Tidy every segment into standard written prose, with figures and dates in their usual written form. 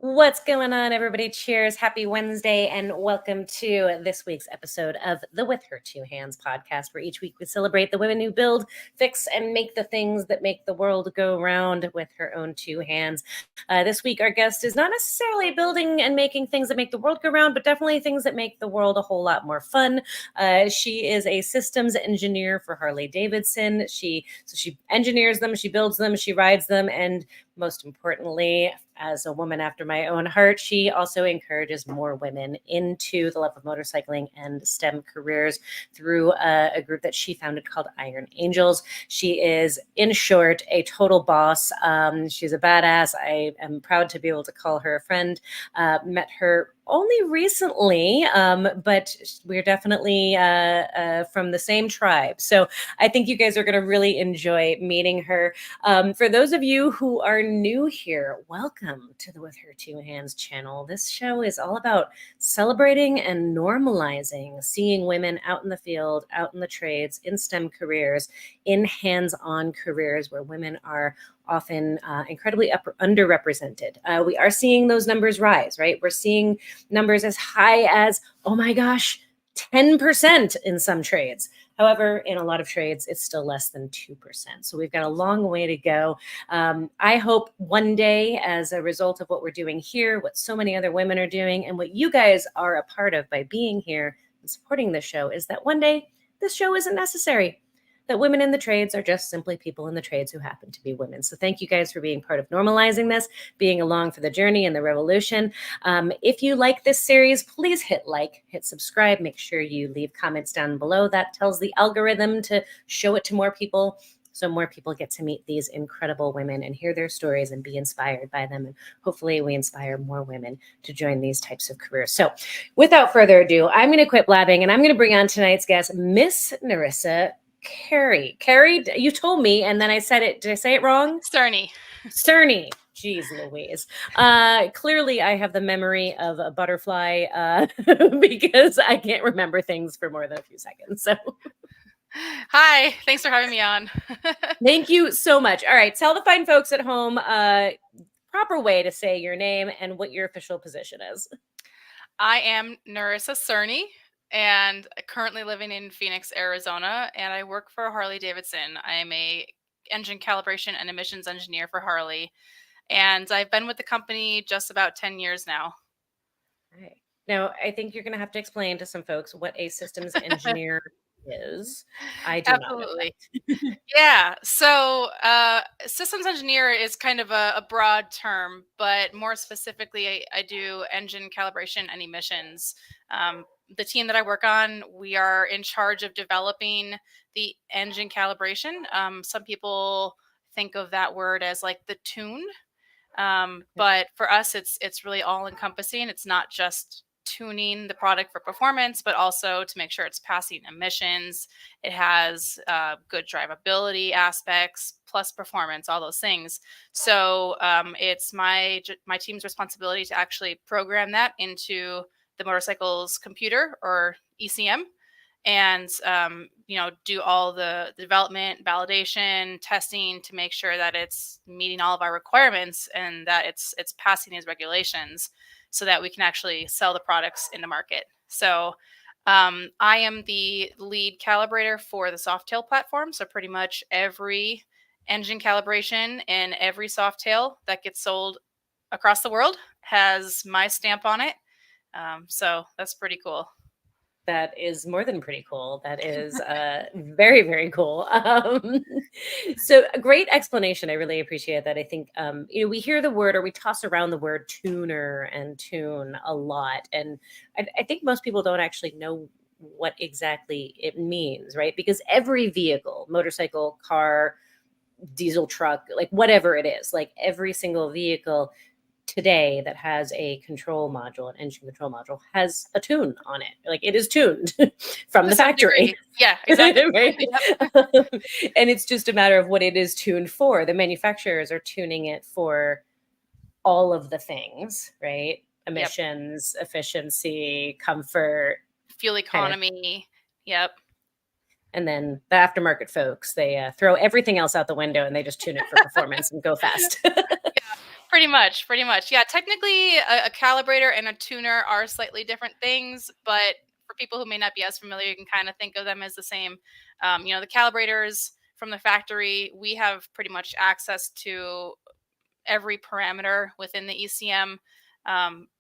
What's going on, everybody? Cheers. Happy Wednesday, and welcome to this week's episode of the With Her Two Hands podcast, where each week we celebrate the women who build, fix, and make the things that make the world go round with her own two hands. This week, our guest is not necessarily building and making things that make the world go round, but definitely things that make the world a whole lot more fun. She is a systems engineer for Harley-Davidson. She engineers them, she builds them, she rides them, and most importantly, as a woman after my own heart, she also encourages more women into the love of motorcycling and STEM careers through a group that she founded called Iron Angels. She is, in short, a total boss. She's a badass. I am proud to be able to call her a friend. Met her only recently, but we're definitely from the same tribe. So I think you guys are going to really enjoy meeting her. For those of you who are new here, welcome to the With Her Two Hands channel. This show is all about celebrating and normalizing seeing women out in the field, out in the trades, in STEM careers, in hands-on careers where women are often incredibly underrepresented. We are seeing those numbers rise, right? We're seeing numbers as high as, oh my gosh, 10% in some trades. However, in a lot of trades, it's still less than 2%. So we've got a long way to go. I hope one day, as a result of what we're doing here, what so many other women are doing, and what you guys are a part of by being here and supporting the show, is that one day this show isn't necessary. That women in the trades are just simply people in the trades who happen to be women. So thank you guys for being part of normalizing this, being along for the journey and the revolution. If you like this series, please hit like, hit subscribe, make sure you leave comments down below. That tells the algorithm to show it to more people, so more people get to meet these incredible women and hear their stories and be inspired by them. And hopefully we inspire more women to join these types of careers. So without further ado, I'm going to quit blabbing and I'm going to bring on tonight's guest, Miss Nerissa Cerny. You told me, and then I said it. Did I say it wrong? Cerny. Cerny. Jeez Louise. Clearly, I have the memory of a butterfly because I can't remember things for more than a few seconds. So, hi. Thanks for having me on. Thank you so much. All right. Tell the fine folks at home proper way to say your name and what your official position is. I am Nerissa Cerny and currently living in Phoenix, Arizona, and I work for Harley-Davidson. I am a engine calibration and emissions engineer for Harley, and I've been with the company just about 10 years now. Right. Now, I think you're going to have to explain to some folks what a systems engineer is. I do Absolutely. not know. Yeah. So systems engineer is kind of a broad term, but more specifically, I do engine calibration and emissions. The team that I work on, we are in charge of developing the engine calibration. Some people think of that word as like the tune. But for us, it's really all encompassing. It's not just tuning the product for performance, but also to make sure it's passing emissions. It has good drivability aspects, plus performance, all those things. So it's my team's responsibility to actually program that into the motorcycle's computer or ECM, and do all the development, validation, testing to make sure that it's meeting all of our requirements and that it's passing these regulations, so that we can actually sell the products in the market. So I am the lead calibrator for the Softail platform. So pretty much every engine calibration and every Softail that gets sold across the world has my stamp on it. So that's pretty cool. That is more than pretty cool. That is very, very cool. So a great explanation. I really appreciate that. I think, we hear the word, or we toss around the word tuner and tune a lot. And I think most people don't actually know what exactly it means, right? Because every vehicle, motorcycle, car, diesel truck, like whatever it is, like every single vehicle today that has a control module, an engine control module, has a tune on it. Like it is tuned from the factory. Yeah, exactly. Right? And it's just a matter of what it is tuned for. The manufacturers are tuning it for all of the things, right? Emissions, efficiency, comfort, fuel economy. Yep. And then the aftermarket folks, they throw everything else out the window and they just tune it for performance and go fast. Pretty Pretty much. Yeah, technically a calibrator and a tuner are slightly different things, but for people who may not be as familiar, you can kind of think of them as the same. The calibrators from the factory, we have pretty much access to every parameter within the ECM.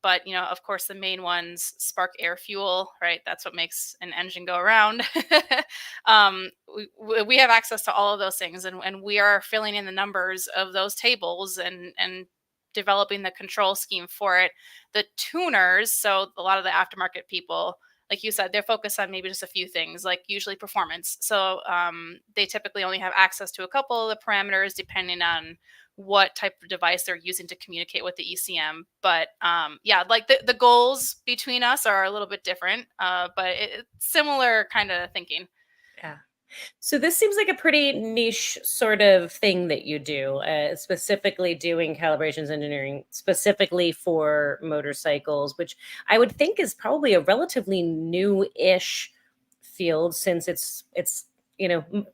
But of course, the main ones, spark, air, fuel, right? That's what makes an engine go around. We have access to all of those things, and we are filling in the numbers of those tables and developing the control scheme for it. The tuners, so a lot of the aftermarket people, like you said, they're focused on maybe just a few things, like usually performance. So they typically only have access to a couple of the parameters depending on what type of device they're using to communicate with the ECM. But like the goals between us are a little bit different, but it's similar kind of thinking. Yeah. So this seems like a pretty niche sort of thing that you do, specifically doing calibrations engineering specifically for motorcycles, which I would think is probably a relatively new-ish field since it's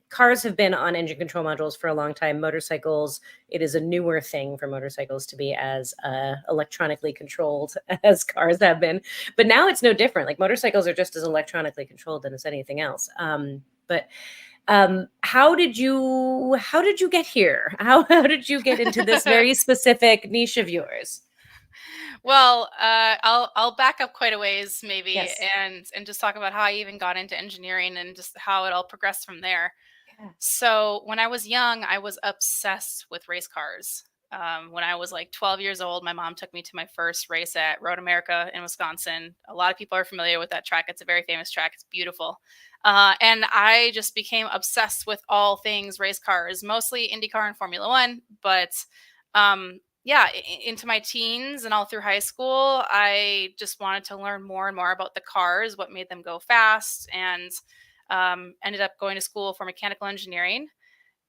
cars have been on engine control modules for a long time. Motorcycles, it is a newer thing for motorcycles to be as electronically controlled as cars have been. But now it's no different. Like motorcycles are just as electronically controlled as anything else. But how did you get here? How did you get into this very specific niche of yours? Well, I'll back up quite a ways maybe, Yes. and just talk about how I even got into engineering and just how it all progressed from there. Yeah. So when I was young, I was obsessed with race cars. When I was like 12 years old, my mom took me to my first race at Road America in Wisconsin. A lot of people are familiar with that track. It's a very famous track. It's beautiful. And I just became obsessed with all things race cars, mostly IndyCar and Formula One. But into my teens and all through high school, I just wanted to learn more and more about the cars, what made them go fast, and ended up going to school for mechanical engineering.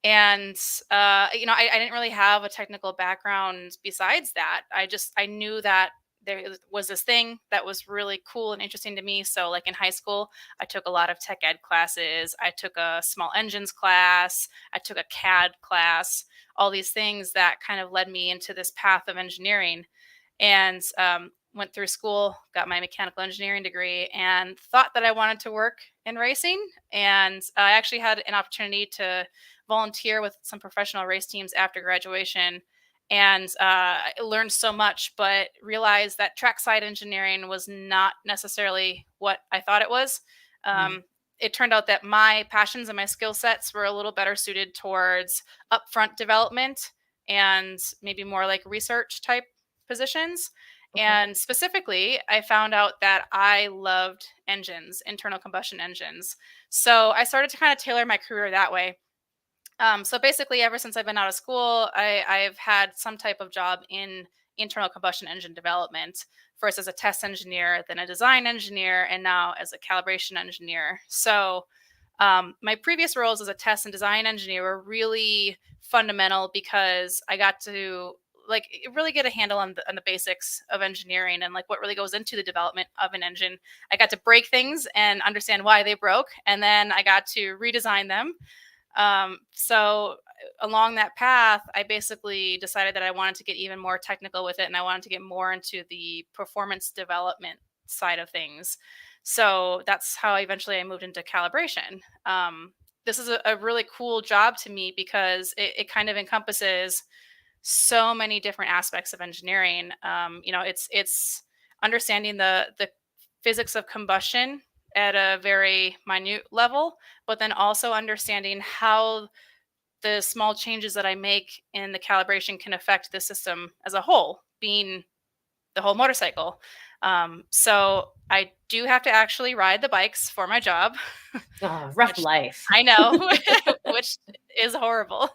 And I didn't really have a technical background besides that. I knew that there was this thing that was really cool and interesting to me. So like in high school, I took a lot of tech ed classes. I took a small engines class. I took a CAD class, all these things that kind of led me into this path of engineering. And went through school, got my mechanical engineering degree, and thought that I wanted to work in racing. And I actually had an opportunity to volunteer with some professional race teams after graduation, and I learned so much, but realized that trackside engineering was not necessarily what I thought it was. It turned out that my passions and my skill sets were a little better suited towards upfront development and maybe more like research type positions. Okay. And specifically, I found out that I loved engines, internal combustion engines. So I started to kind of tailor my career that way. So basically, ever since I've been out of school, I've had some type of job in internal combustion engine development, first as a test engineer, then a design engineer, and now as a calibration engineer. So my previous roles as a test and design engineer were really fundamental because I got to really get a handle on the basics of engineering and like what really goes into the development of an engine. I got to break things and understand why they broke, and then I got to redesign them. So along that path, I basically decided that I wanted to get even more technical with it, and I wanted to get more into the performance development side of things. So that's how eventually I moved into calibration. This is a really cool job to me because it kind of encompasses so many different aspects of engineering. It's understanding the physics of combustion at a very minute level, but then also understanding how the small changes that I make in the calibration can affect the system as a whole, being the whole motorcycle. So I do have to actually ride the bikes for my job. Oh, rough Which life. I know, which is horrible.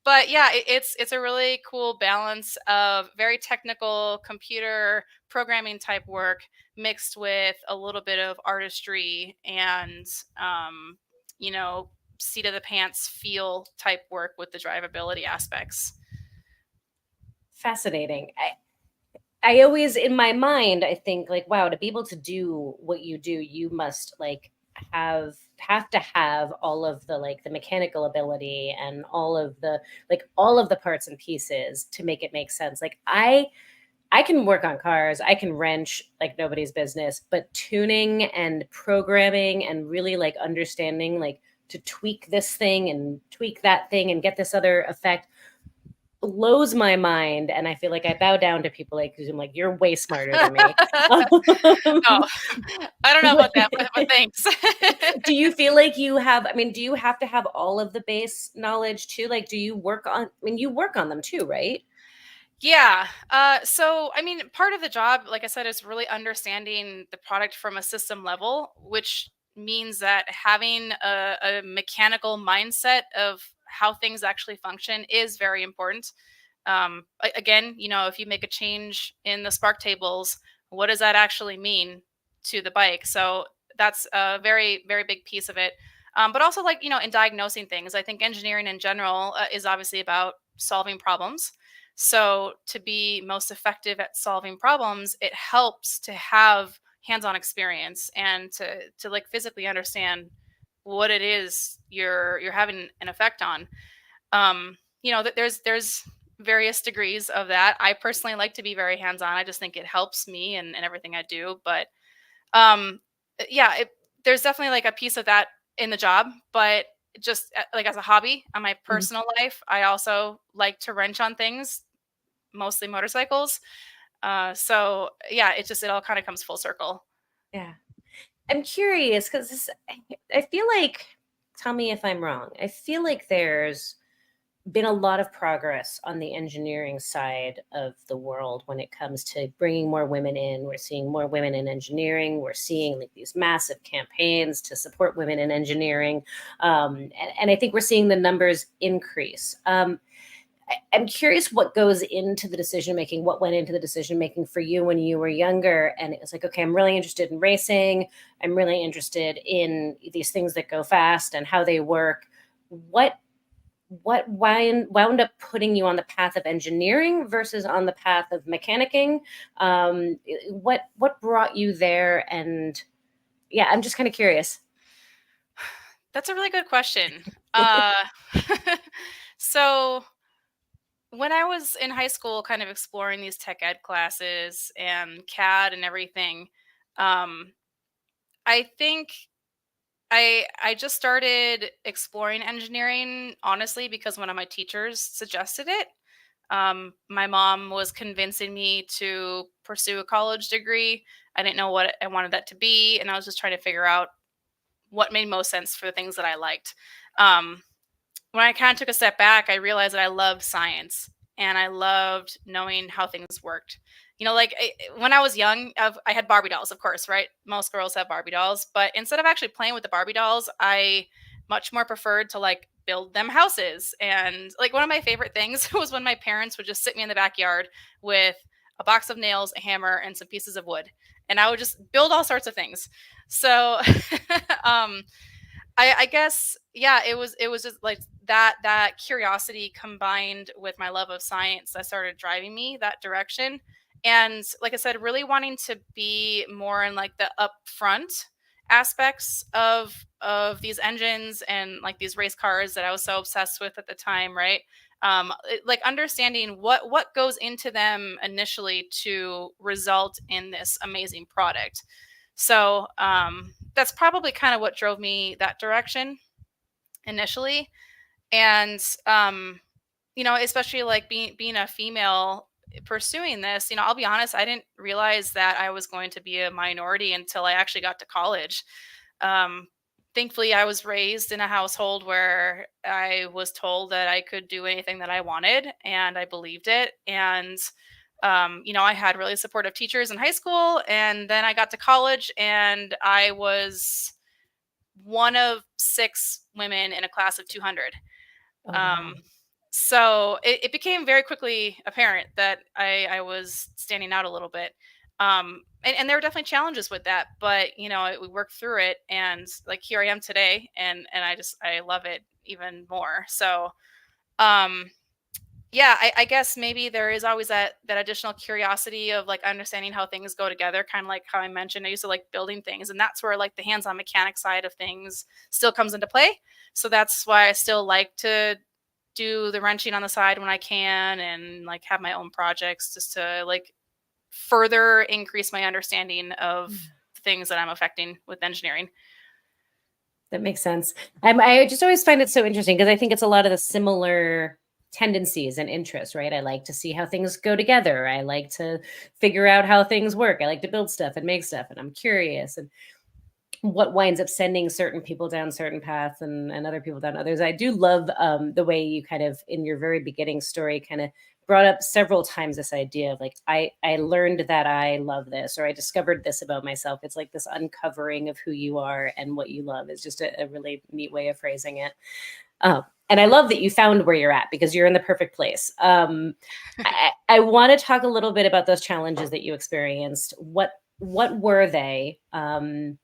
But yeah, it's a really cool balance of very technical computer programming type work mixed with a little bit of artistry and seat of the pants feel type work with the drivability aspects. Fascinating. I always, in my mind, I think like, wow, to be able to do what you do, you must like have to have all of the like the mechanical ability and all of the parts and pieces to make it make sense. Like I can work on cars, I can wrench like nobody's business, but tuning and programming and really like understanding like to tweak this thing and tweak that thing and get this other effect blows my mind. And I feel like I bow down to people like, because I'm like, you're way smarter than me. Oh, I don't know about that, but thanks. Do you feel like you have, I mean, do you have to have all of the base knowledge too? Like, do you work on, I mean, you work on them too, right? Yeah. So, I mean, part of the job, like I said, is really understanding the product from a system level, which means that having a mechanical mindset of how things actually function is very important. Again, if you make a change in the spark tables, what does that actually mean to the bike? So that's a very, very big piece of it. But also, like, in diagnosing things, I think engineering in general is obviously about solving problems. So to be most effective at solving problems, it helps to have hands-on experience and to like physically understand what it is you're having an effect on. That there's various degrees of that. I personally like to be very hands-on. I just think it helps me and everything I do. But um, yeah, there's definitely like a piece of that in the job, but just like as a hobby on my Mhm. personal life, I also like to wrench on things, mostly motorcycles. So yeah, it all kind of comes full circle. Yeah. I'm curious because I feel like, tell me if I'm wrong. I feel like there's been a lot of progress on the engineering side of the world when it comes to bringing more women in. We're seeing more women in engineering. We're seeing like these massive campaigns to support women in engineering. And I think we're seeing the numbers increase. I'm curious what goes into the decision making, what went into the decision making for you when you were younger. And it was like, okay, I'm really interested in racing. I'm really interested in these things that go fast and how they work. What wound up putting you on the path of engineering versus on the path of mechanicking? What brought you there? And yeah, I'm just kind of curious. That's a really good question. Uh, so when I was in high school, kind of exploring these tech ed classes and CAD and everything, um, I think I just started exploring engineering honestly because one of my teachers suggested it. My mom was convincing me to pursue a college degree. I didn't know what I wanted that to be, and I was just trying to figure out what made most sense for the things that I liked. Um, when I kind of took a step back, I realized that I loved science and I loved knowing how things worked. Like when I was young, I had Barbie dolls, of course, right? Most girls have Barbie dolls, but instead of actually playing with the Barbie dolls, I much more preferred to like build them houses. And like one of my favorite things was when my parents would just sit me in the backyard with a box of nails, a hammer, and some pieces of wood, and I would just build all sorts of things. So, um, I guess yeah, it was just like that curiosity combined with my love of science that started driving me that direction. And like I said, really wanting to be more in like the upfront aspects of these engines and like these race cars that I was so obsessed with at the time, right? Like understanding what goes into them initially to result in this amazing product. So that's probably kind of what drove me that direction initially. And especially like being a female pursuing this, I'll be honest, I didn't realize that I was going to be a minority until I actually got to college. Um, Thankfully, I was raised in a household where I was told that I could do anything that I wanted, and I believed it. And I had really supportive teachers in high school, and then I got to college, and I was one of six women in a class of 200. Oh, wow. Um, so it became very quickly apparent that I was standing out a little bit. And there were definitely challenges with that, but we worked through it, and like here I am today, and I love it even more. So, um, yeah, I guess maybe there is always that additional curiosity of like understanding how things go together, kind of like how I mentioned I used to like building things, and that's where like the hands-on mechanic side of things still comes into play. So that's why I still like to do the wrenching on the side when I can, and like have my own projects just to like further increase my understanding of the things that I'm affecting with engineering. That makes sense. I just always find it so interesting because I think it's a lot of the similar tendencies and interests, right? I like to see how things go together. I like to figure out how things work. I like to build stuff and make stuff, and I'm curious. And what winds up sending certain people down certain paths and other people down others. I do love the way you kind of in your very beginning story kind of brought up several times this idea of like I learned that I love this, or I discovered this about myself. It's like this uncovering of who you are and what you love is just a really neat way of phrasing it. And I love that you found where you're at because you're in the perfect place. I want to talk a little bit about those challenges that you experienced. What were they? And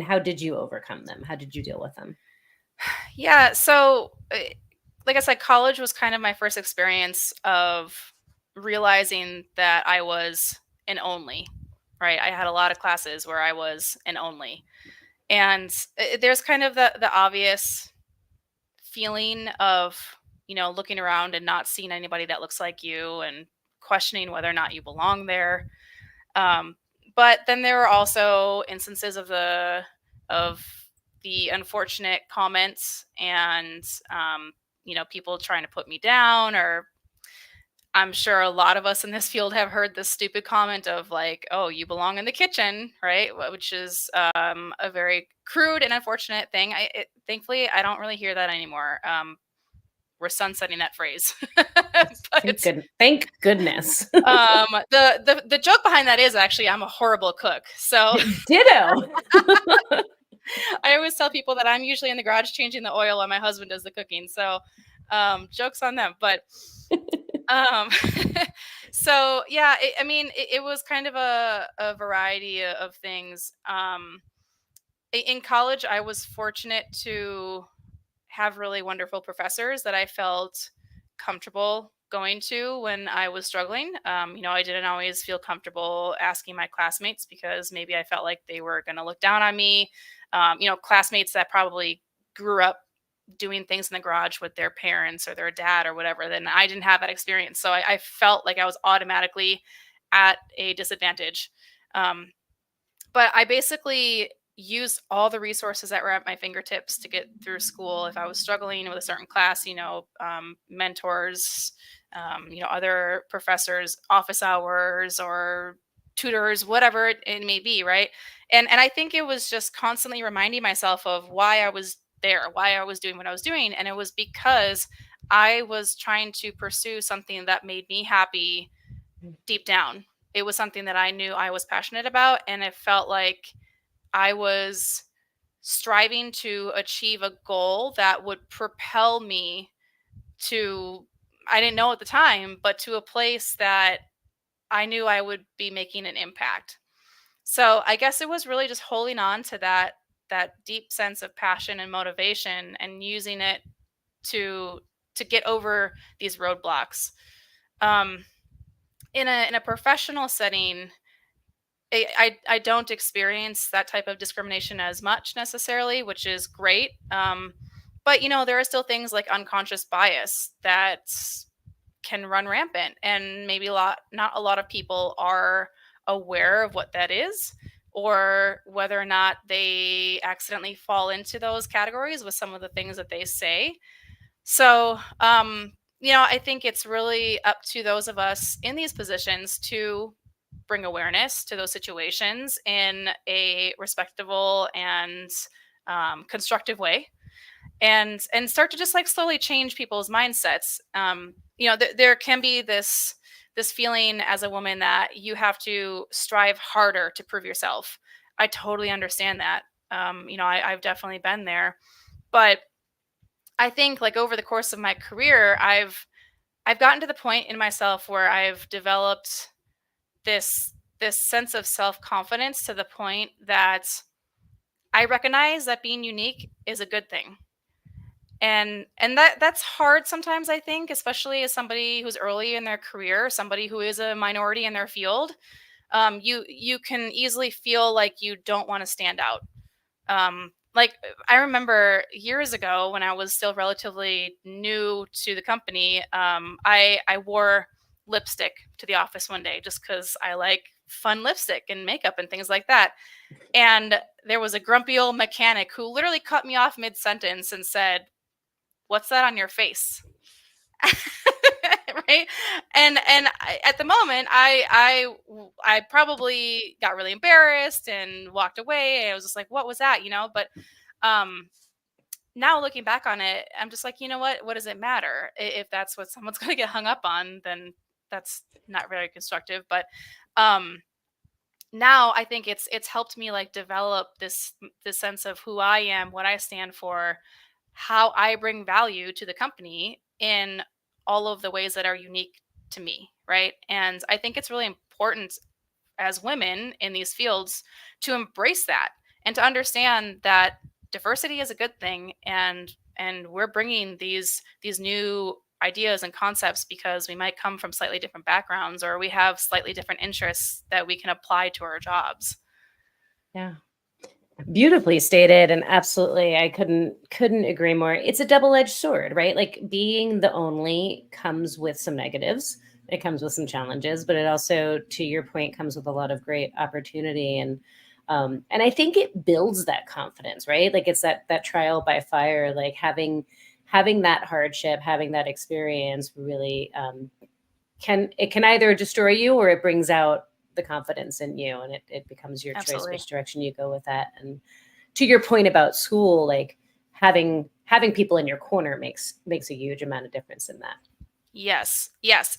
how did you overcome them? How did you deal with them? Yeah, so like I said, college was kind of my first experience of realizing that I was an only, right? I had a lot of classes where I was an only. And there's kind of the obvious feeling of, looking around and not seeing anybody that looks like you and questioning whether or not you belong there. Um, but then there were also instances of the unfortunate comments and people trying to put me down, or I'm sure a lot of us in this field have heard this stupid comment of like, "Oh, you belong in the kitchen," right? Which is a very crude and unfortunate thing. Thankfully, I don't really hear that anymore. We're sunsetting that phrase. But Thank goodness. the joke behind that is actually I'm a horrible cook. So Ditto. I always tell people that I'm usually in the garage changing the oil while my husband does the cooking. So jokes on them. But um, so yeah, it was kind of a variety of things. In college, I was fortunate to have really wonderful professors that I felt comfortable going to when I was struggling. I didn't always feel comfortable asking my classmates because maybe I felt like they were going to look down on me. Classmates that probably grew up doing things in the garage with their parents or their dad or whatever, then I didn't have that experience. So I felt like I was automatically at a disadvantage. Um, but I basically used all the resources that were at my fingertips to get through school. If I was struggling with a certain class, mentors, other professors, office hours, or tutors, whatever it may be, right? And I think it was just constantly reminding myself of why I was there, why I was doing what I was doing, and it was because I was trying to pursue something that made me happy deep down. It was something that I knew I was passionate about, and it felt like I was striving to achieve a goal that would propel me to, I didn't know at the time, but to a place that I knew I would be making an impact. So I guess it was really just holding on to that deep sense of passion and motivation and using it to get over these roadblocks. Um, in a professional setting, I don't experience that type of discrimination as much necessarily, which is great. But there are still things like unconscious bias that can run rampant, and maybe not a lot of people are aware of what that is, or whether or not they accidentally fall into those categories with some of the things that they say. So, I think it's really up to those of us in these positions to bring awareness to those situations in a respectable and constructive way, and start to just like slowly change people's mindsets. There can be this feeling as a woman that you have to strive harder to prove yourself. I totally understand that. I've definitely been there, but I think like over the course of my career, I've gotten to the point in myself where I've developed this sense of self-confidence to the point that I recognize that being unique is a good thing. And that's hard sometimes, I think, especially as somebody who's early in their career, somebody who is a minority in their field. You can easily feel like you don't want to stand out. Like I remember years ago when I was still relatively new to the company, I wore lipstick to the office one day just because I like fun lipstick and makeup and things like that. And there was a grumpy old mechanic who literally cut me off mid sentence and said, "What's that on your face?" Right. At the moment, I probably got really embarrassed and walked away. I was just like, what was that, but um now looking back on it, I'm just like, what does it matter? If that's what someone's going to get hung up on, then that's not very constructive. But um now I think it's helped me like develop this sense of who I am, what I stand for, how I bring value to the company in all of the ways that are unique to me, right? And I think it's really important as women in these fields to embrace that and to understand that diversity is a good thing, and we're bringing these new ideas and concepts because we might come from slightly different backgrounds or we have slightly different interests that we can apply to our jobs. Yeah. Beautifully stated, and absolutely I couldn't agree more. It's a double-edged sword, right? Like being the only comes with some negatives. It comes with some challenges, but it also, to your point, comes with a lot of great opportunity, and I think it builds that confidence, right? Like it's that trial by fire, like having that hardship, having that experience really can either destroy you or it brings out the confidence in you, and it becomes your choice Absolutely. which direction you go with that. And to your point about school, like having people in your corner makes a huge amount of difference in that. Yes,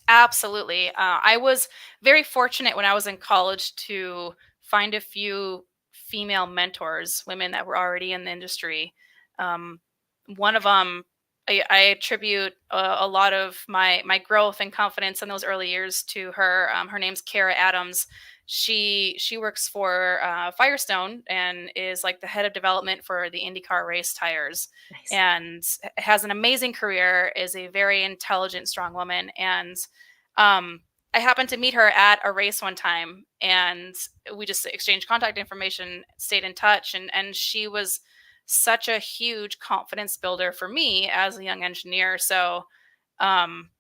absolutely. I was very fortunate when I was in college to find a few female mentors, women that were already in the industry. Um, One of them, I attribute a lot of my growth and confidence in those early years to her. Her name's Kara Adams. She works for Firestone and is like the head of development for the IndyCar race tires, Nice. and has an amazing career, is a very intelligent, strong woman. And um, I happened to meet her at a race one time, and we just exchanged contact information, stayed in touch, and she was such a huge confidence builder for me as a young engineer. So um,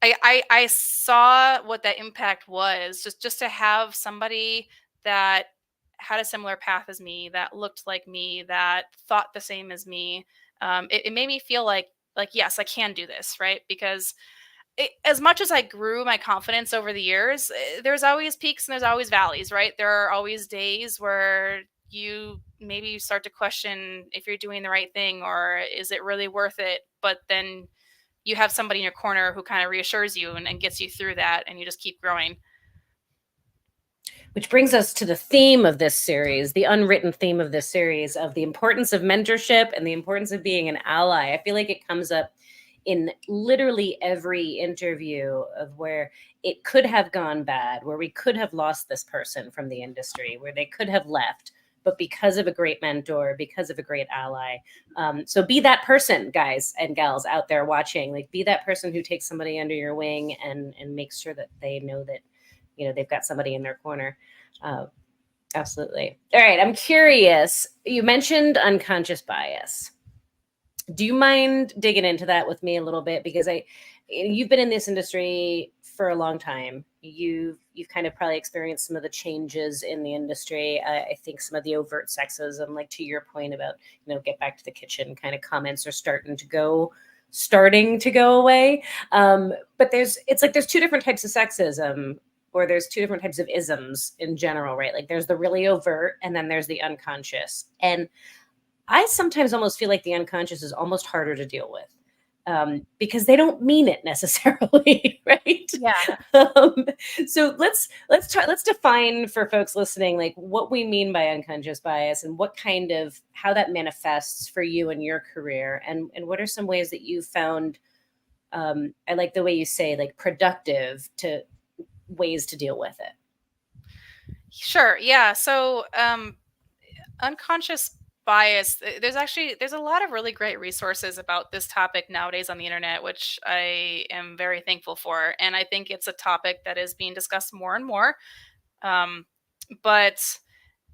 I saw what that impact was, just to have somebody that had a similar path as me, that looked like me, that thought the same as me. It made me feel like yes, I can do this, right? Because as much as I grew my confidence over the years, there's always peaks and there's always valleys, right? There are always days where you maybe start to question if you're doing the right thing or is it really worth it. But then you have somebody in your corner who kind of reassures you and gets you through that, and you just keep growing. Which brings us to the theme of this series, the unwritten theme of this series, of the importance of mentorship and the importance of being an ally. I feel like it comes up in literally every interview of where it could have gone bad, where we could have lost this person from the industry, where they could have left, but because of a great mentor, because of a great ally. So be that person, guys and gals out there watching. Like be that person who takes somebody under your wing and makes sure that they know that they've got somebody in their corner. Uh, Absolutely. All right. I'm curious. You mentioned unconscious bias. Do you mind digging into that with me a little bit? Because you've been in this industry for a long time. You've kind of probably experienced some of the changes in the industry. I think some of the overt sexism, like to your point about get back to the kitchen kind of comments, are starting to go away. But it's like there's two different types of sexism, or there's two different types of isms in general, right? Like there's the really overt and then there's the unconscious. And I sometimes almost feel like the unconscious is almost harder to deal with, because they don't mean it necessarily, right? Yeah. Um, so let's define for folks listening like what we mean by unconscious bias and how that manifests for you in your career, and what are some ways that you found. I like the way you say like productive to ways to deal with it. Sure. Yeah. So unconscious bias, there's a lot of really great resources about this topic nowadays on the internet, which I am very thankful for. And I think it's a topic that is being discussed more and more. But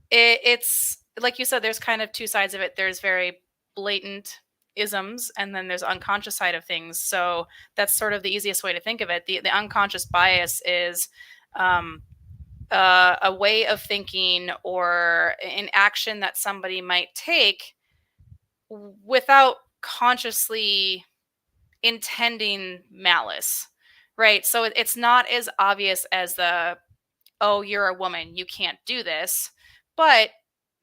it's like you said, there's kind of two sides of it. There's very blatant isms, and then there's unconscious side of things. So that's sort of the easiest way to think of it. The unconscious bias is a way of thinking or an action that somebody might take without consciously intending malice, right? So it's not as obvious as oh, you're a woman, you can't do this. But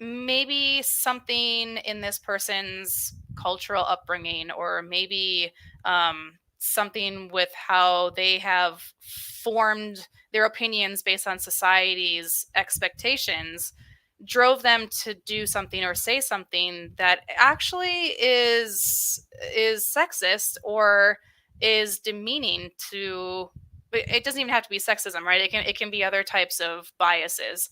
maybe something in this person's cultural upbringing, or maybe something with how they have formed their opinions based on society's expectations, drove them to do something or say something that actually is sexist or is demeaning to. It doesn't even have to be sexism, right? It can be other types of biases,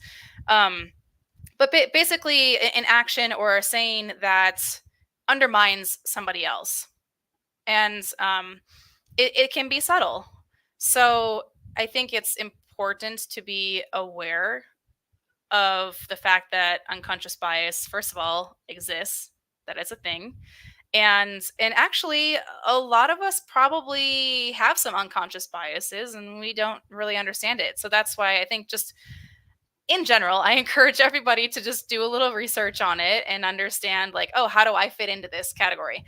but basically an action or a saying that undermines somebody else, and it can be subtle. So I think it's important to be aware of the fact that unconscious bias, first of all, exists, that it's a thing. And actually, a lot of us probably have some unconscious biases and we don't really understand it. So that's why I think, just in general, I encourage everybody to just do a little research on it and understand, like, oh, how do I fit into this category?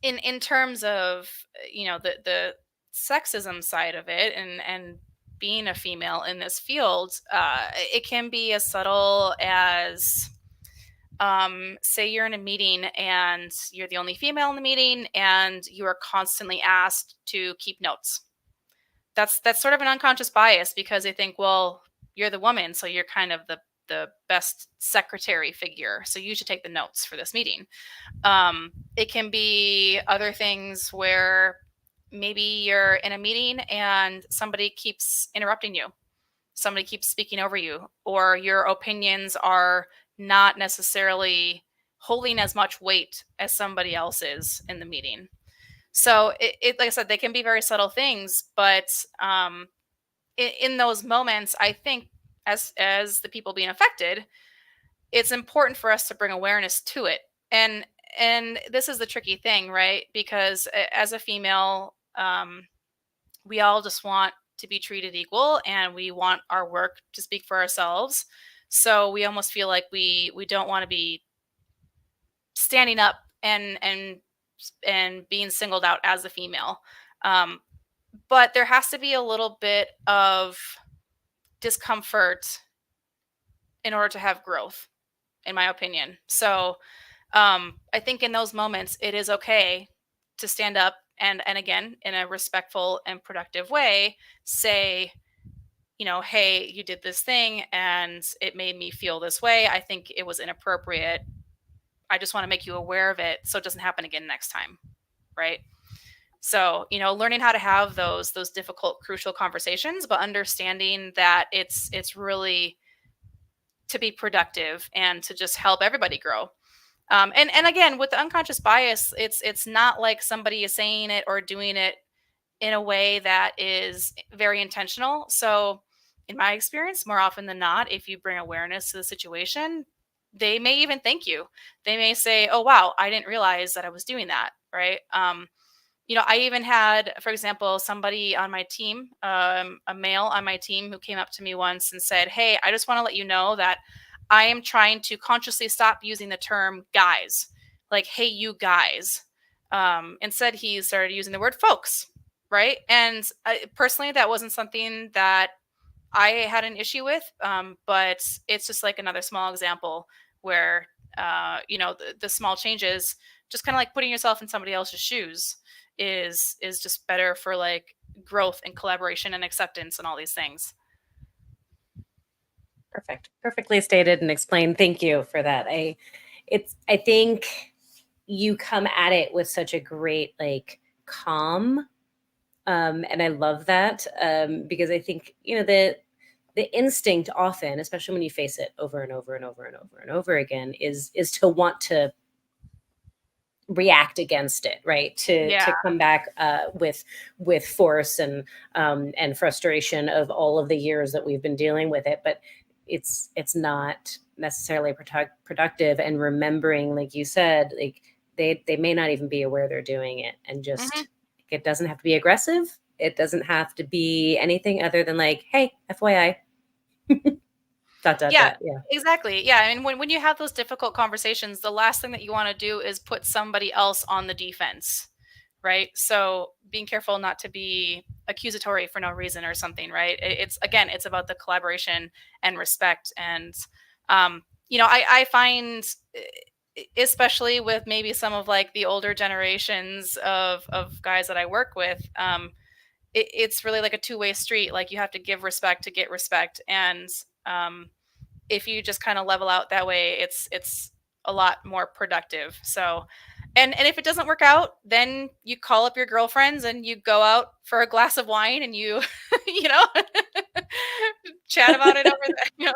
In terms of, the sexism side of it, and being a female in this field, it can be as subtle as, say you're in a meeting and you're the only female in the meeting and you are constantly asked to keep notes. That's sort of an unconscious bias, because they think, well, you're the woman, so you're kind of the best secretary figure, so you should take the notes for this meeting. It can be other things where maybe you're in a meeting and somebody keeps interrupting you, somebody keeps speaking over you, or your opinions are not necessarily holding as much weight as somebody else's in the meeting. So it like I said, they can be very subtle things, but in those moments, I think as the people being affected, it's important for us to bring awareness to it. And this is the tricky thing, right? Because as a female, we all just want to be treated equal, and we want our work to speak for ourselves. So we almost feel like we don't want to be standing up and being singled out as a female. But there has to be a little bit of discomfort in order to have growth, in my opinion. So I think in those moments, it is okay to stand up and again, in a respectful and productive way, say, hey, you did this thing and it made me feel this way. I think it was inappropriate. I just want to make you aware of it so it doesn't happen again next time, right? So, learning how to have those difficult, crucial conversations, but understanding that it's really to be productive and to just help everybody grow. And again, with the unconscious bias, it's not like somebody is saying it or doing it in a way that is very intentional. So in my experience, more often than not, if you bring awareness to the situation, they may even thank you. They may say, oh, wow, I didn't realize that I was doing that. Right. I even had, for example, somebody on my team, a male on my team, who came up to me once and said, hey, I just want to let you know that I am trying to consciously stop using the term guys, like, hey, you guys. Instead, he started using the word folks, right? And personally, that wasn't something that I had an issue with, but it's just like another small example where, the small changes, just kind of like putting yourself in somebody else's shoes, is just better for like growth and collaboration and acceptance and all these things. Perfect. Perfectly stated and explained. Thank you for that. I think you come at it with such a great, like, calm. And I love that, because I think, the instinct often, especially when you face it over and over and over and over and over again, is to want to react against it, right? Yeah. To come back with force and frustration of all of the years that we've been dealing with it. But it's not necessarily productive. And remembering, like you said, like they may not even be aware they're doing it, and just it doesn't have to be aggressive. It doesn't have to be anything other than like, hey, FYI. Dot dot Yeah, dot. Yeah. exactly. Yeah, and when you have those difficult conversations, the last thing that you want to do is put somebody else on the defense, right? So being careful not to be accusatory for no reason or something, right? It's again, it's about the collaboration and respect. And I find, especially with maybe some of like the older generations of guys that I work with, it's really like a two-way street. Like you have to give respect to get respect, and if you just kind of level out that way, it's a lot more productive. So, and if it doesn't work out, then you call up your girlfriends and you go out for a glass of wine and you you know chat about it over there,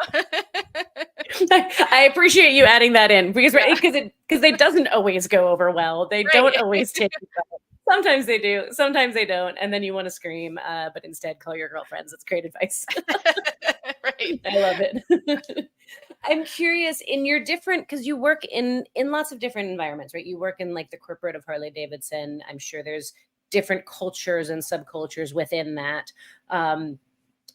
I appreciate you adding that in, because Yeah. it doesn't always go over well. They don't Right. always take it well. Sometimes they do, sometimes they don't, and then you want to scream, but instead call your girlfriends. It's great advice. Right. I love it. I'm curious, in your different, because you work in lots of different environments, right? You work in like the corporate of Harley-Davidson. I'm sure there's different cultures and subcultures within that.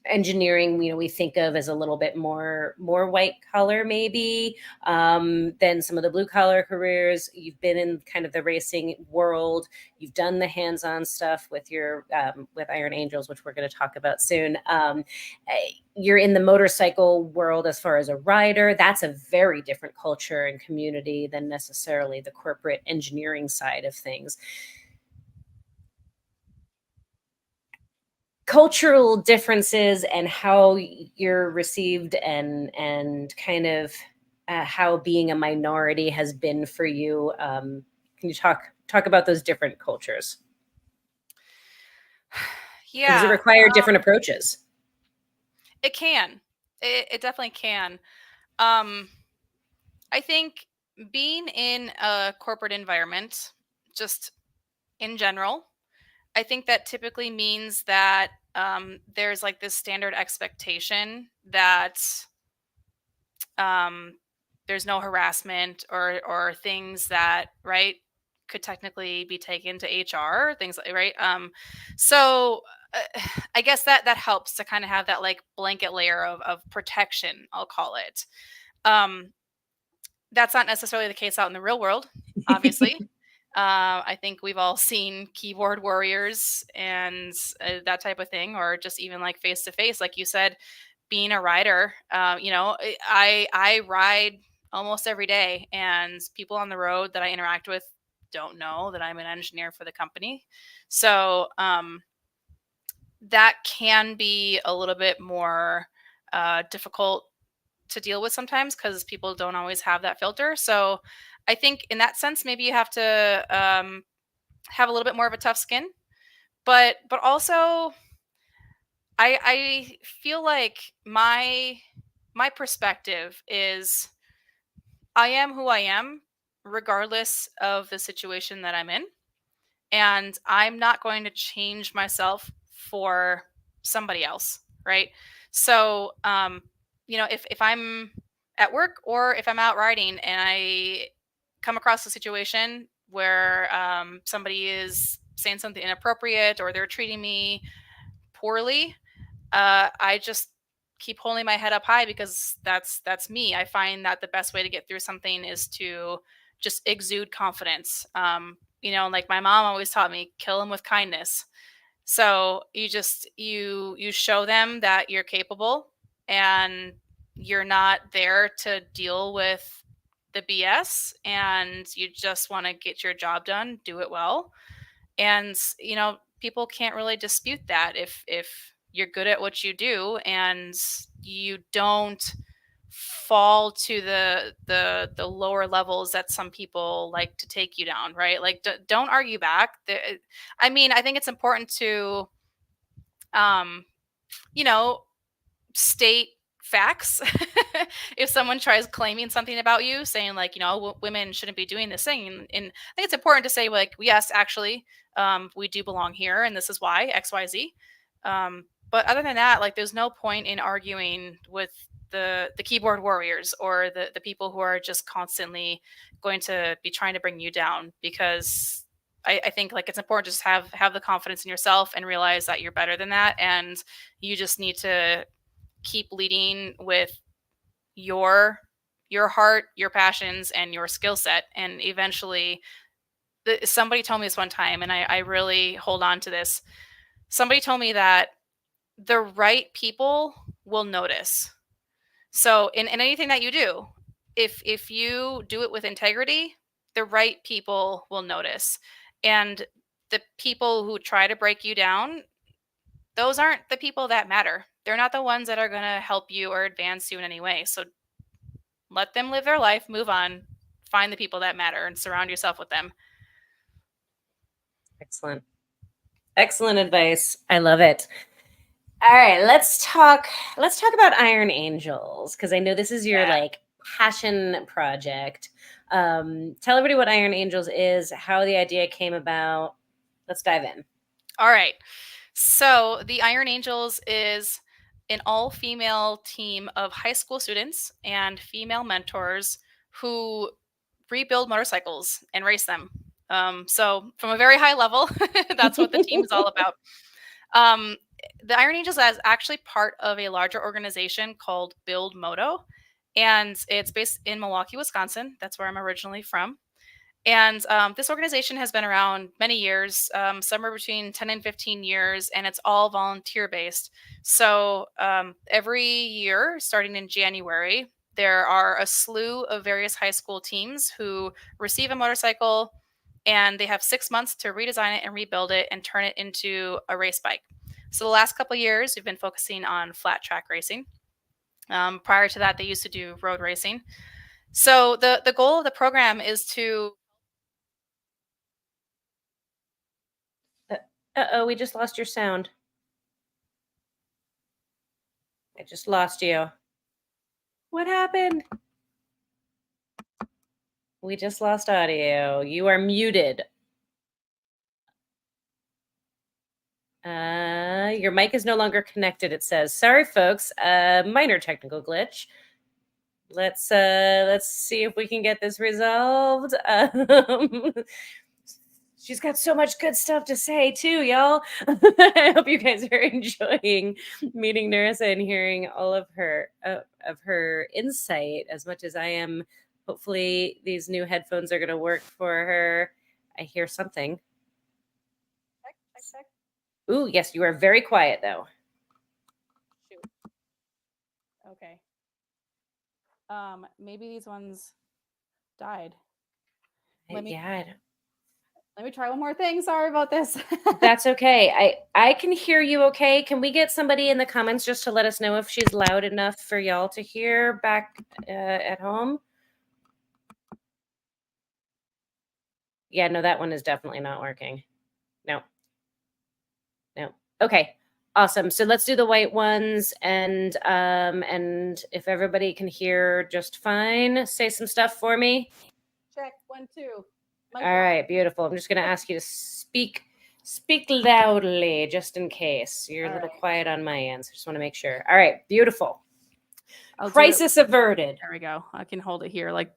Engineering, we think of as a little bit more white collar maybe, than some of the blue collar careers. You've been in kind of the racing world. You've done the hands-on stuff with your with Iron Angels, which we're going to talk about soon. You're in the motorcycle world as far as a rider. That's a very different culture and community than necessarily the corporate engineering side of things. Cultural differences and how you're received, and kind of how being a minority has been for you. Can you talk about those different cultures? Because it Yeah, required different approaches. it can. It definitely can. Um, I think being in a corporate environment, just in general, I think that typically means that there's like this standard expectation that um, there's no harassment or things that, right, could technically be taken to HR, things like, right. So I guess that helps to kind of have that like blanket layer of protection, I'll call it. Um, that's not necessarily the case out in the real world, obviously. I think we've all seen keyboard warriors and that type of thing, or just even like face to face, like you said, being a rider. I ride almost every day, and people on the road that I interact with don't know that I'm an engineer for the company. So that can be a little bit more difficult to deal with sometimes because people don't always have that filter. So I think in that sense, maybe you have to have a little bit more of a tough skin, but also I feel like my perspective is I am who I am regardless of the situation that I'm in, and I'm not going to change myself for somebody else, right? So if I'm at work or if I'm out riding and I come across a situation where somebody is saying something inappropriate or they're treating me poorly, I just keep holding my head up high because that's me. I find that the best way to get through something is to just exude confidence. Like my mom always taught me, kill them with kindness. So you show them that you're capable and you're not there to deal with the BS, and you just want to get your job done, do it well. And people can't really dispute that if you're good at what you do and you don't fall to the lower levels that some people like to take you down, right? Like don't argue back. I mean, I think it's important to um you know state facts. If someone tries claiming something about you, saying like, women shouldn't be doing this thing, and I think it's important to say like, yes, actually, we do belong here, and this is why X, Y, Z. But other than that, like, there's no point in arguing with the keyboard warriors or the people who are just constantly going to be trying to bring you down, because I think like it's important to just have the confidence in yourself and realize that you're better than that, and you just need to keep leading with your heart, your passions, and your skill set. And eventually, somebody told me this one time, and I really hold on to this. Somebody told me that the right people will notice. So in anything that you do, if you do it with integrity, the right people will notice. And the people who try to break you down, those aren't the people that matter. They're not the ones that are going to help you or advance you in any way. So let them live their life, move on, find the people that matter, and surround yourself with them. Excellent. Excellent advice. I love it. All right, let's talk about Iron Angels, because I know this is your like passion project. Tell everybody what Iron Angels is, how the idea came about. Let's dive in. All right. So the Iron Angels is an all-female team of high school students and female mentors who rebuild motorcycles and race them. So from a very high level, that's what the team is all about. The Iron Angels is actually part of a larger organization called Build Moto, and it's based in Milwaukee, Wisconsin. That's where I'm originally from. And this organization has been around many years, somewhere between 10 and 15 years, and it's all volunteer based. So every year, starting in January, there are a slew of various high school teams who receive a motorcycle, and they have 6 months to redesign it and rebuild it and turn it into a race bike. So the last couple of years, we've been focusing on flat track racing. Prior to that, they used to do road racing. So the goal of the program is to... Uh-oh, we just lost your sound. I just lost you. What happened? We just lost audio. You are muted. Your mic is no longer connected, it says. Sorry, folks. Minor technical glitch. Let's see if we can get this resolved. She's got so much good stuff to say too, y'all. I hope you guys are enjoying meeting Nerissa and hearing all of her insight as much as I am. Hopefully these new headphones are going to work for her. I hear something. Check. Ooh, yes, you are very quiet though. Shoot. Okay. Maybe these ones died. Let me try one more thing. Sorry about this. That's okay. I can hear you okay. Can we get somebody in the comments just to let us know if she's loud enough for y'all to hear back at home? Yeah, no, that one is definitely not working. No. Okay, awesome. So let's do the white ones, and if everybody can hear just fine, say some stuff for me. Check 1, 2. All right, beautiful. I'm just going to ask you to speak loudly, just in case. You're a little quiet on my end, so I just want to make sure. All right, beautiful. Crisis averted. There we go. I can hold it here, like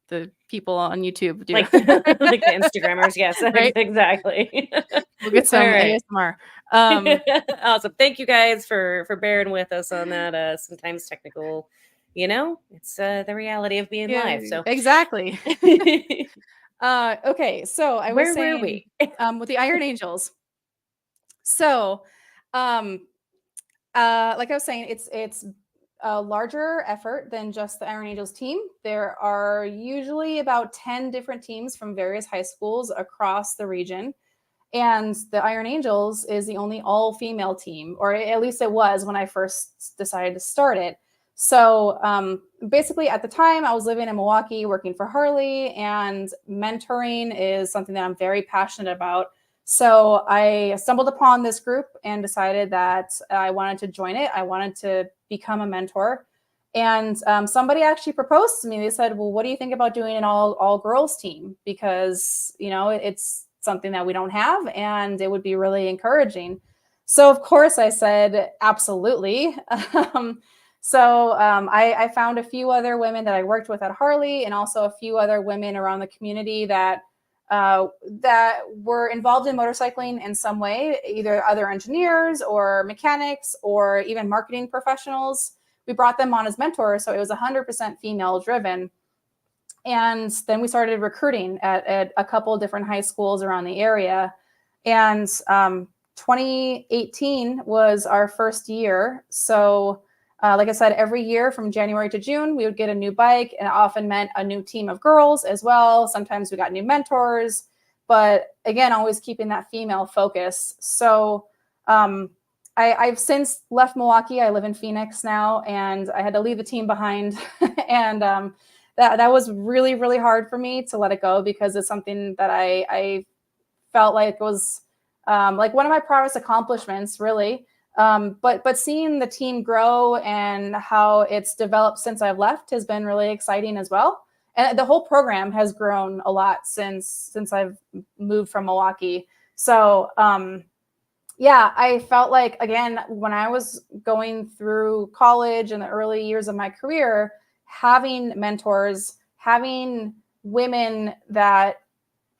the people on YouTube do. Like the Instagrammers, yes, right? Exactly. We'll get some ASMR. Awesome. Thank you guys for bearing with us on that. Sometimes technical, it's the reality of being live. So exactly. Okay, so where were we? With the Iron Angels. So, like I was saying, it's a larger effort than just the Iron Angels team. There are usually about 10 different teams from various high schools across the region. And the Iron Angels is the only all-female team, or at least it was when I first decided to start it. So basically at the time I was living in Milwaukee working for Harley, and mentoring is something that I'm very passionate about. So I stumbled upon this group and decided that I wanted to join it. I wanted to become a mentor. And somebody actually proposed to me. They said, well, what do you think about doing an all girls team? Because, it's something that we don't have and it would be really encouraging. So of course I said, absolutely. I found a few other women that I worked with at Harley, and also a few other women around the community that were involved in motorcycling in some way, either other engineers or mechanics or even marketing professionals. We brought them on as mentors, so it was 100% female driven. And then we started recruiting at a couple of different high schools around the area. And 2018 was our first year. So like I said, every year from January to June, we would get a new bike, and it often meant a new team of girls as well. Sometimes we got new mentors, but again, always keeping that female focus. So I've since left Milwaukee. I live in Phoenix now, and I had to leave the team behind. And that was really, really hard for me to let it go, because it's something that I felt like was like one of my proudest accomplishments, really. But seeing the team grow and how it's developed since I've left has been really exciting as well. And the whole program has grown a lot since I've moved from Milwaukee. So yeah, I felt like, again, when I was going through college and the early years of my career, having mentors, having women that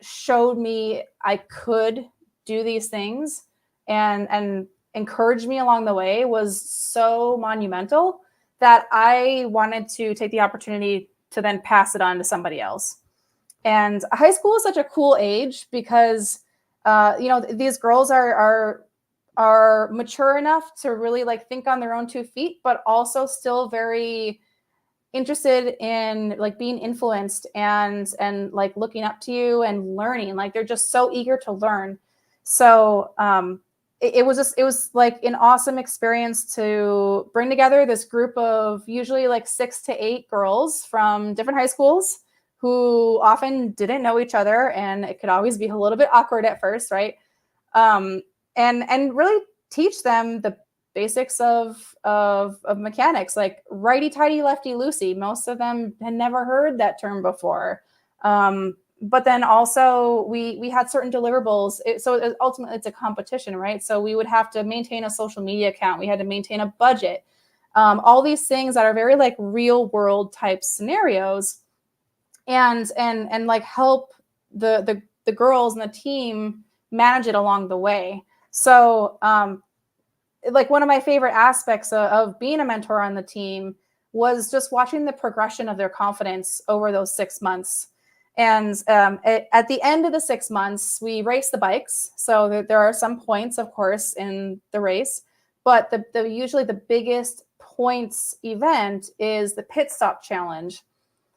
showed me I could do these things and encouraged me along the way was so monumental that I wanted to take the opportunity to then pass it on to somebody else. And high school is such a cool age because these girls are mature enough to really like think on their own 2 feet, but also still very interested in like being influenced and like looking up to you and learning. Like they're just so eager to learn. So it was like an awesome experience to bring together this group of usually like 6 to 8 girls from different high schools who often didn't know each other, and it could always be a little bit awkward at first, right? And really teach them the basics of mechanics, like righty tighty, lefty loosey. Most of them had never heard that term before. But then also we had certain deliverables. Ultimately it's a competition, right? So we would have to maintain a social media account. We had to maintain a budget. All these things that are very like real world type scenarios, and like help the girls and the team manage it along the way. So like one of my favorite aspects of being a mentor on the team was just watching the progression of their confidence over those 6 months. And at the end of the 6 months, we race the bikes. So there are some points, of course, in the race, but usually the biggest points event is the pit stop challenge.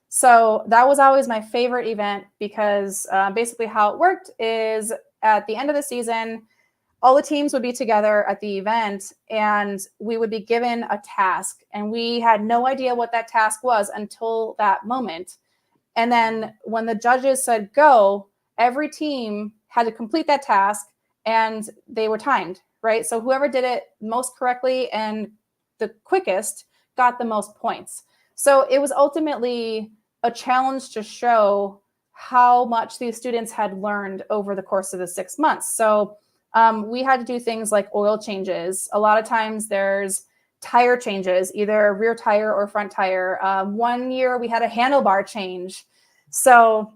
So that was always my favorite event because basically how it worked is at the end of the season, all the teams would be together at the event and we would be given a task, and we had no idea what that task was until that moment. And then when the judges said go, every team had to complete that task and they were timed, right? So whoever did it most correctly and the quickest got the most points. So it was ultimately a challenge to show how much these students had learned over the course of the 6 months. So we had to do things like oil changes. A lot of times there's tire changes, either rear tire or front tire. One year we had a handlebar change. So,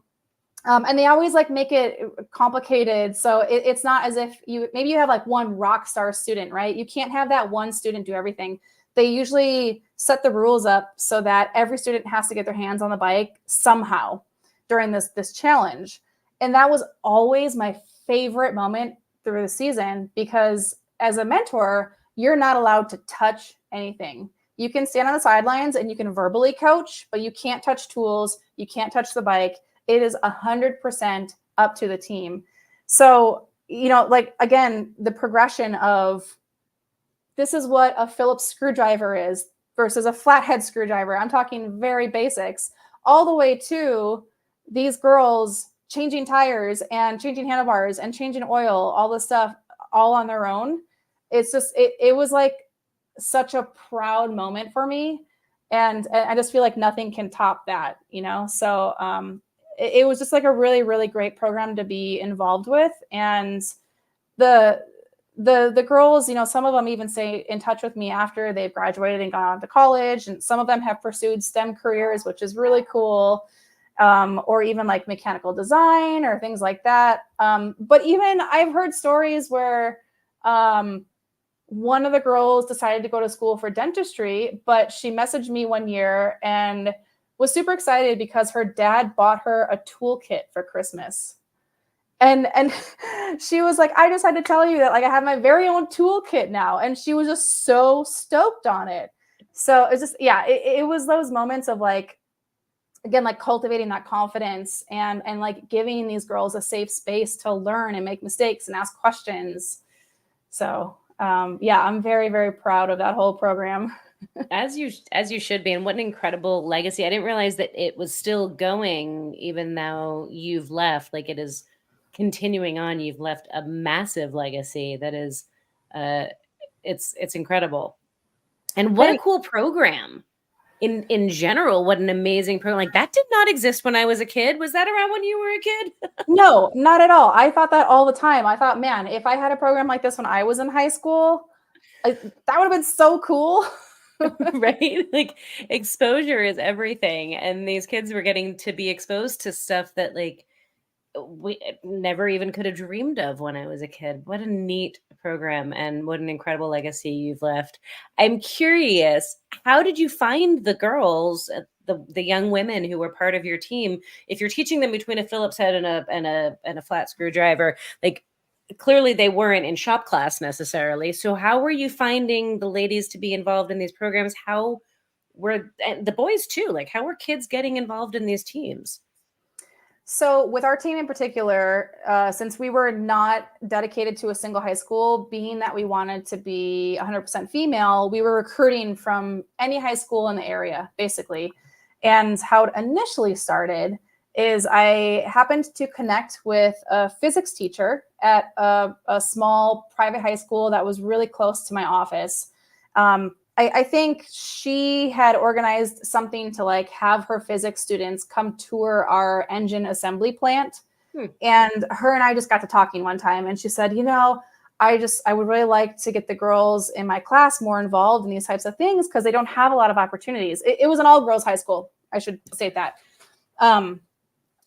and they always like make it complicated. So it's not as if maybe you have like one rock star student, right? You can't have that one student do everything. They usually set the rules up so that every student has to get their hands on the bike somehow during this challenge. And that was always my favorite moment through the season, because as a mentor, you're not allowed to touch anything. You can stand on the sidelines and you can verbally coach, but you can't touch tools. You can't touch the bike. It is 100% up to the team. So, like, again, the progression of this is what a Phillips screwdriver is versus a flathead screwdriver. I'm talking very basics, all the way to these girls changing tires and changing handlebars and changing oil, all this stuff, all on their own. It's just, it was like such a proud moment for me. And I just feel like nothing can top that, you know? So it was just like a really, really great program to be involved with. And the girls, you know, some of them even stay in touch with me after they've graduated and gone on to college. And some of them have pursued STEM careers, which is really cool. Or even like mechanical design or things like that. But even I've heard stories where one of the girls decided to go to school for dentistry, but she messaged me one year and was super excited because her dad bought her a toolkit for Christmas. And she was like, I just had to tell you that like I have my very own toolkit now. And she was just so stoked on it. So it's just, yeah, it was those moments of like, again, like cultivating that confidence and like giving these girls a safe space to learn and make mistakes and ask questions. So yeah, I'm very, very proud of that whole program. As you should be. And what an incredible legacy. I didn't realize that it was still going, even though you've left. Like, it is continuing on. You've left a massive legacy that is, it's incredible. And what a cool program. In general, what an amazing program. Like, that did not exist when I was a kid. Was that around when you were a kid? No, not at all. I thought that all the time. I thought, man, if I had a program like this when I was in high school, that would have been so cool. Right? Like, exposure is everything. And these kids were getting to be exposed to stuff that like we never even could have dreamed of when I was a kid. What a neat program and what an incredible legacy you've left. I'm curious, how did you find the girls, the young women who were part of your team? If you're teaching them between a Phillips head and a flat screwdriver, like clearly they weren't in shop class necessarily. So how were you finding the ladies to be involved in these programs? How were and the boys too? Like, how were kids getting involved in these teams? So with our team in particular, since we were not dedicated to a single high school, being that we wanted to be 100% female, we were recruiting from any high school in the area, basically. And how it initially started is I happened to connect with a physics teacher at a small private high school that was really close to my office. I think she had organized something to like have her physics students come tour our engine assembly plant. And her and I just got to talking one time and she said, you know, I would really like to get the girls in my class more involved in these types of things because they don't have a lot of opportunities. It was an all girls high school. I should state that.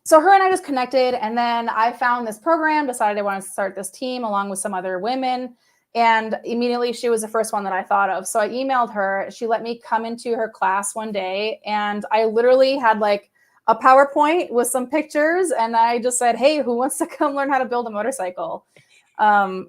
So her and I just connected and then I found this program, decided I wanted to start this team along with some other women. And immediately she was the first one that I thought of. So I emailed her. She let me come into her class one day. And I literally had like a PowerPoint with some pictures. And I just said, hey, who wants to come learn how to build a motorcycle?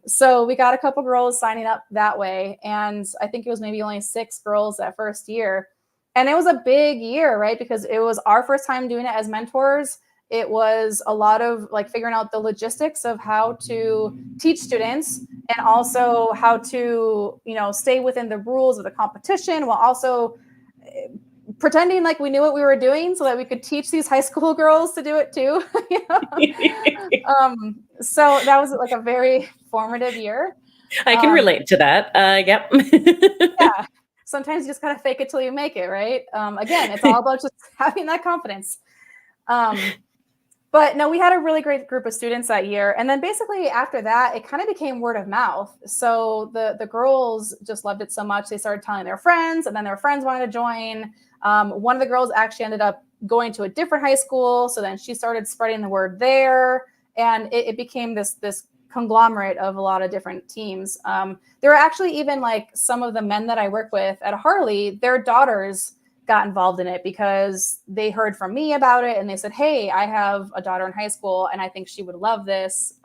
So we got a couple girls signing up that way. And I think it was maybe only 6 girls that first year. And it was a big year, right? Because it was our first time doing it as mentors. It was a lot of like figuring out the logistics of how to teach students and also how to, you know, stay within the rules of the competition while also pretending like we knew what we were doing so that we could teach these high school girls to do it too. You know? So that was like a very formative year. I can relate to that. Yep. Yeah. Sometimes you just gotta fake it till you make it, right? Again, it's all about just having that confidence. But no, we had a really great group of students that year. And then basically after that, it kind of became word of mouth. So the girls just loved it so much. They started telling their friends and then their friends wanted to join. One of the girls actually ended up going to a different high school. So then she started spreading the word there. And it became this conglomerate of a lot of different teams. There were actually even like some of the men that I work with at Harley, their daughters got involved in it because they heard from me about it and they said, hey, I have a daughter in high school and I think she would love this.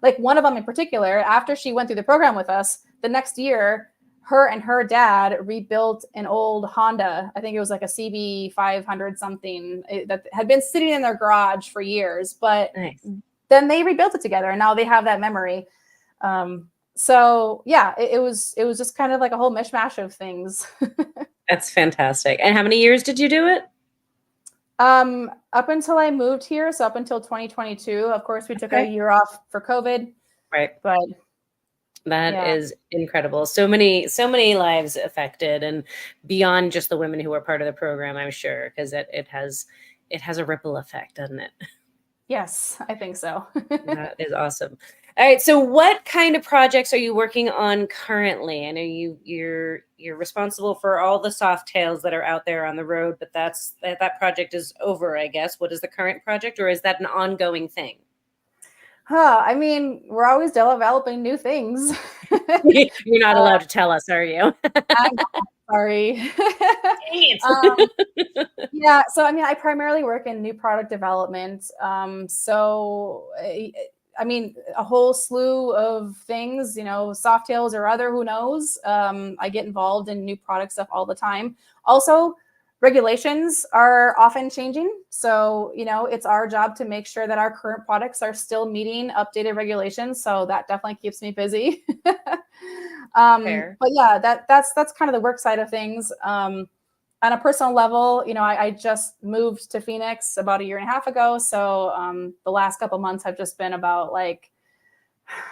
Like one of them in particular, after she went through the program with us, the next year, her and her dad rebuilt an old Honda. I think it was like a CB 500 something that had been sitting in their garage for years, but Nice. Then they rebuilt it together and now they have that memory. So yeah, it was just kind of like a whole mishmash of things. That's fantastic. And how many years did you do it? Up until I moved here, so up until 2022, of course, we took a Okay. year off for COVID, Right. but That yeah. is incredible. So many lives affected, and beyond just the women who are part of the program, I'm sure, because it has a ripple effect, doesn't it? Yes, I think so. That is awesome. All right. So what kind of projects are you working on currently? I know you're responsible for all the soft tails that are out there on the road, but that project is over, I guess. What is the current project, or is that an ongoing thing? I mean, we're always developing new things. You're not allowed to tell us, are you? I'm sorry. Dang it. Yeah, so I mean, I primarily work in new product development. I mean, a whole slew of things, soft tails or other, who knows? I get involved in new product stuff all the time. Also, regulations are often changing. So, it's our job to make sure that our current products are still meeting updated regulations. So that definitely keeps me busy. Fair. But yeah, that's kind of the work side of things. On a personal level, I just moved to Phoenix about a year and a half ago. So the last couple months have just been about like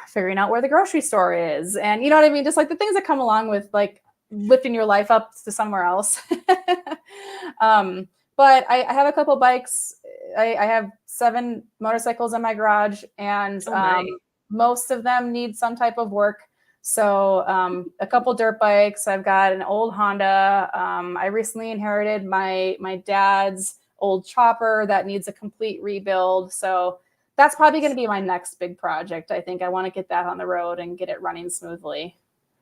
figuring out where the grocery store is. And you know what I mean? Just like the things that come along with like lifting your life up to somewhere else. But I have a couple bikes. I have 7 motorcycles in my garage, and Oh my. most of them need some type of work. So a couple dirt bikes. I've got an old Honda. I recently inherited my dad's old chopper that needs a complete rebuild. So that's probably going to be my next big project. I think I want to get that on the road and get it running smoothly.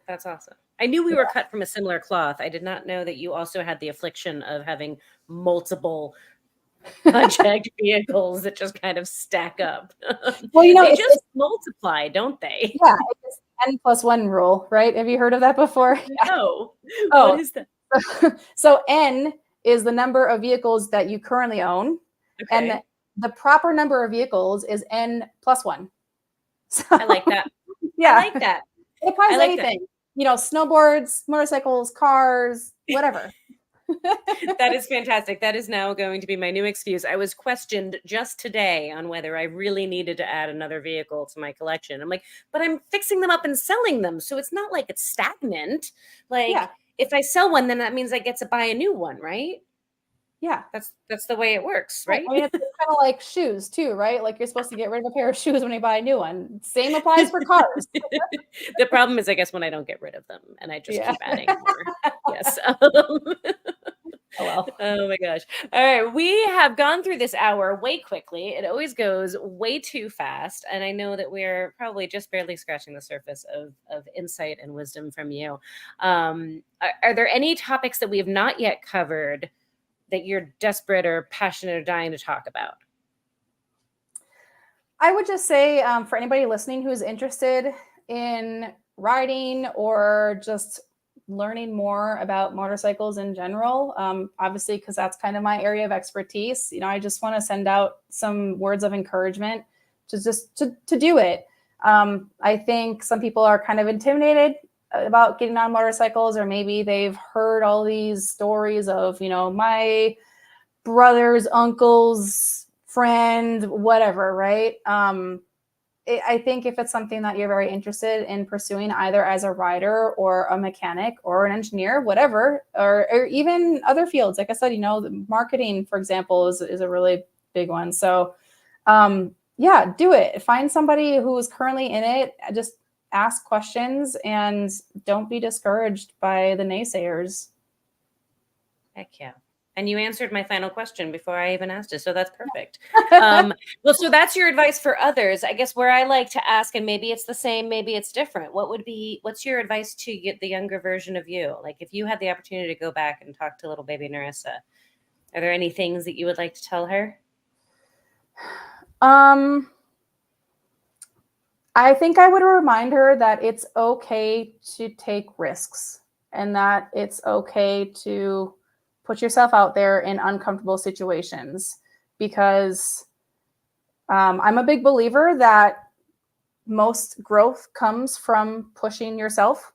That's awesome. I knew we were cut from a similar cloth. I did not know that you also had the affliction of having multiple project vehicles that just kind of stack up. Well, They just multiply, don't they? yeah, it's N+1 rule, right? Have you heard of that before? No. Oh. What is that? So N is the number of vehicles that you currently own, Okay. and the proper number of vehicles is N+1. So, I like that. Yeah, I like that. it applies I to like anything. Snowboards, motorcycles, cars, whatever. That is fantastic. That is now going to be my new excuse. I was questioned just today on whether I really needed to add another vehicle to my collection. I'm like, but I'm fixing them up and selling them. So it's not like it's stagnant. Like Yeah. if I sell one, then that means I get to buy a new one, right? Yeah. That's the way it works, right? I mean, it's kind of like shoes too, right? Like you're supposed to get rid of a pair of shoes when you buy a new one. Same applies for cars. The problem is, I guess, when I don't get rid of them and I just keep adding more. Yes. Oh well. Oh my gosh. All right. We have gone through this hour way quickly. It always goes way too fast. And I know that we're probably just barely scratching the surface of insight and wisdom from you. Are there any topics that we have not yet covered that you're desperate or passionate or dying to talk about? I would just say for anybody listening who's interested in riding or just learning more about motorcycles in general, obviously, because that's kind of my area of expertise, I just want to send out some words of encouragement to do it. I think some people are kind of intimidated about getting on motorcycles, or maybe they've heard all these stories of, my brother's uncle's friend, whatever, right? I think if it's something that you're very interested in pursuing, either as a rider or a mechanic or an engineer, whatever, or even other fields, like I said, the marketing, for example, is a really big one. So yeah, do it. Find somebody who is currently in it. Just ask questions and don't be discouraged by the naysayers. Heck yeah. And you answered my final question before I even asked it. So that's perfect. Well, so that's your advice for others. I guess where I like to ask, and maybe it's the same, maybe it's different. What's your advice to get the younger version of you? Like if you had the opportunity to go back and talk to little baby Nerissa, are there any things that you would like to tell her? I think I would remind her that it's okay to take risks and that it's okay to put yourself out there in uncomfortable situations, because I'm a big believer that most growth comes from pushing yourself,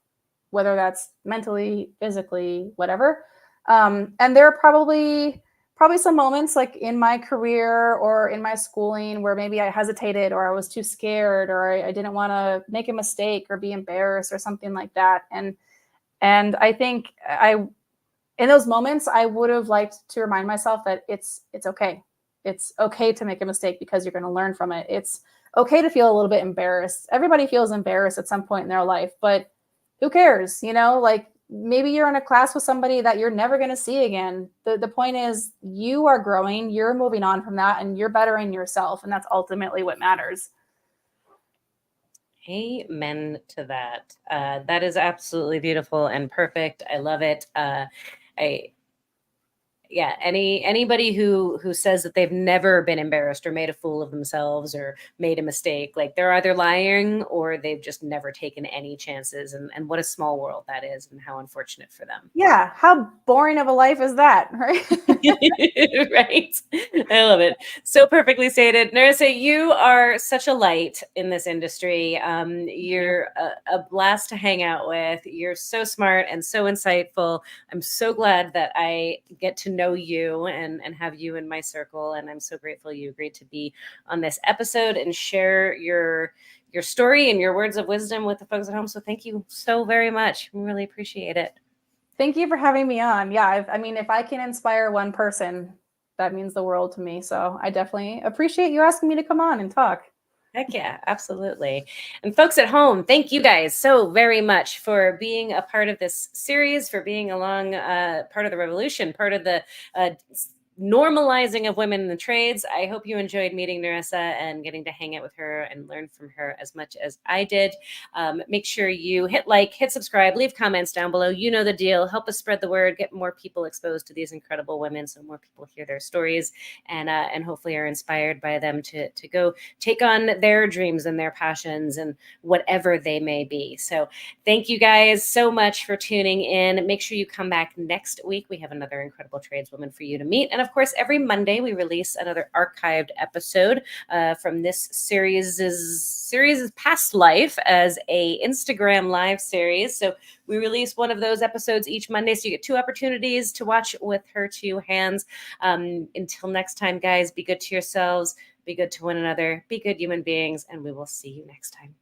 whether that's mentally, physically, whatever. And there are probably probably some moments like in my career or in my schooling where maybe I hesitated or I was too scared or I didn't want to make a mistake or be embarrassed or something like that. And I think in those moments, I would have liked to remind myself that it's okay. It's okay to make a mistake because you're going to learn from it. It's okay to feel a little bit embarrassed. Everybody feels embarrassed at some point in their life, but who cares? Like maybe you're in a class with somebody that you're never going to see again. The point is you are growing, you're moving on from that, and you're bettering yourself. And that's ultimately what matters. Amen to that. That is absolutely beautiful and perfect. I love it. Anybody who says that they've never been embarrassed or made a fool of themselves or made a mistake, like they're either lying or they've just never taken any chances. And what a small world that is, and how unfortunate for them. Yeah, how boring of a life is that, right? Right. I love it. So perfectly stated. Nerissa, you are such a light in this industry. You're a blast to hang out with. You're so smart and so insightful. I'm so glad that I get to know you and have you in my circle. And I'm so grateful you agreed to be on this episode and share your story and your words of wisdom with the folks at home. So thank you so very much. We really appreciate it. Thank you for having me on. Yeah, I mean, if I can inspire one person, that means the world to me. So I definitely appreciate you asking me to come on and talk. Heck yeah, absolutely. And folks at home, thank you guys so very much for being a part of this series, for being along part of the revolution, part of the normalizing of women in the trades. I hope you enjoyed meeting Nerissa and getting to hang out with her and learn from her as much as I did. Make sure you hit like, hit subscribe, leave comments down below. You know the deal. Help us spread the word, get more people exposed to these incredible women so more people hear their stories and hopefully are inspired by them to go take on their dreams and their passions and whatever they may be. So thank you guys so much for tuning in. Make sure you come back next week. We have another incredible tradeswoman for you to meet. And of course, every Monday we release another archived episode from this series' past life as a Instagram live series. So we release one of those episodes each Monday. So you get 2 opportunities to watch with her 2 hands. Until next time, guys, be good to yourselves, be good to one another, be good human beings, and we will see you next time.